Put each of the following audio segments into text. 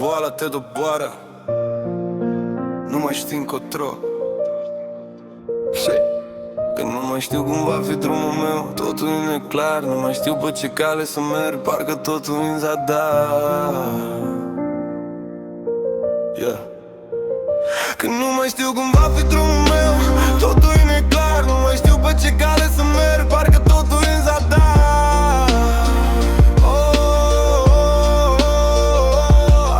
boala te doboară, nu mai știi încotro. Că nu mai știu cum va fi drumul meu, totul e neclar. Nu mai știu pe ce cale să merg, parcă totul e în zadar. Că nu mai știu cum va fi drumul meu, totul e neclar. Nu mai știu pe ce cale să merg, parcă totul e în zadar.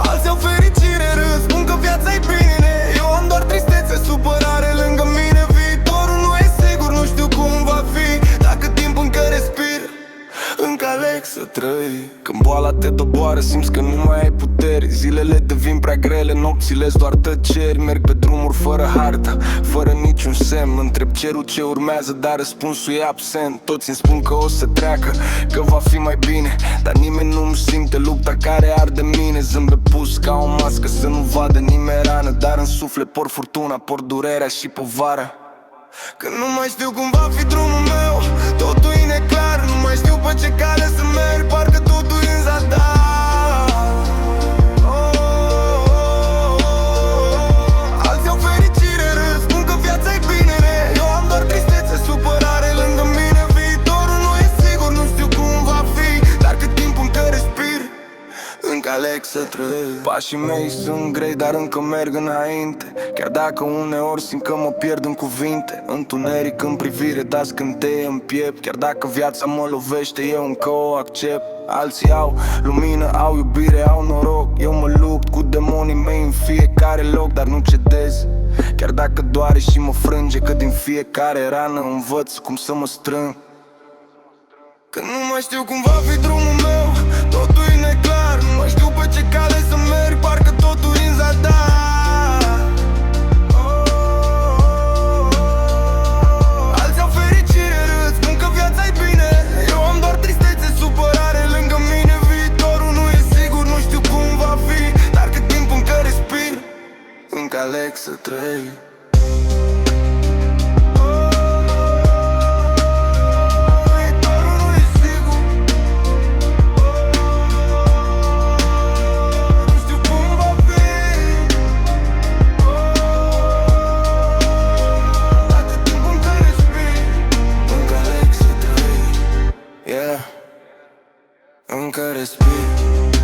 Alții au fericire, râs, spun că viața e bine. Eu am doar tristețe, supărare lângă mine. Viitorul nu e sigur, nu știu cum va fi. Dacă timp încă respir, încă aleg să trăi. Când boala te doboară, simți că nu mai ai puteri. Zilele devin prea grele, nopțile-s doar tăceri. Merg pe drumuri fără hartă, fără niciun semn. Întreb cerul ce urmează, dar răspunsul e absent. Toți îmi spun că o să treacă, că va fi mai bine, dar nimeni nu-mi simte lupta care arde mine. Zâmbet pus ca o mască să nu vadă nimeni rană, dar în suflet por furtuna, por durerea și povara. Că nu mai știu cum va fi drumul meu, totul e neclar. Nu mai știu pe ce cale să merg, parcă totul e în zadar. Alții au fericire, râs, spun că viața e bine. Eu am doar tristețe, supărare lângă mine. Viitorul nu e sigur, nu știu cum va fi, dar cât timp încă respir, încă aleg să trăiesc. Pașii mei sunt grei, dar încă merg înainte, chiar dacă uneori simt că mă pierd în cuvinte. Întuneric în privire, dar scânteie în piept. Chiar dacă viața mă lovește, eu încă o accept. Alții au lumină, au iubire, au noroc. Eu mă lupt cu demonii mei în fiecare loc, dar nu cedez, chiar dacă doare și mă frânge. Că din fiecare rană învăț cum să mă strâng. Că nu mai știu cum va fi drumul meu, totul e neclar. Nu mai știu pe ce cale să merg, parcă totul e în zadar. Alții au fericire, râs, spun că viața e bine. Eu am doar tristețe, supărare lângă mine. Viitorul nu e sigur, nu știu cum va fi, dar cât timp încă respir, încă aleg să trăiesc. Încă respir.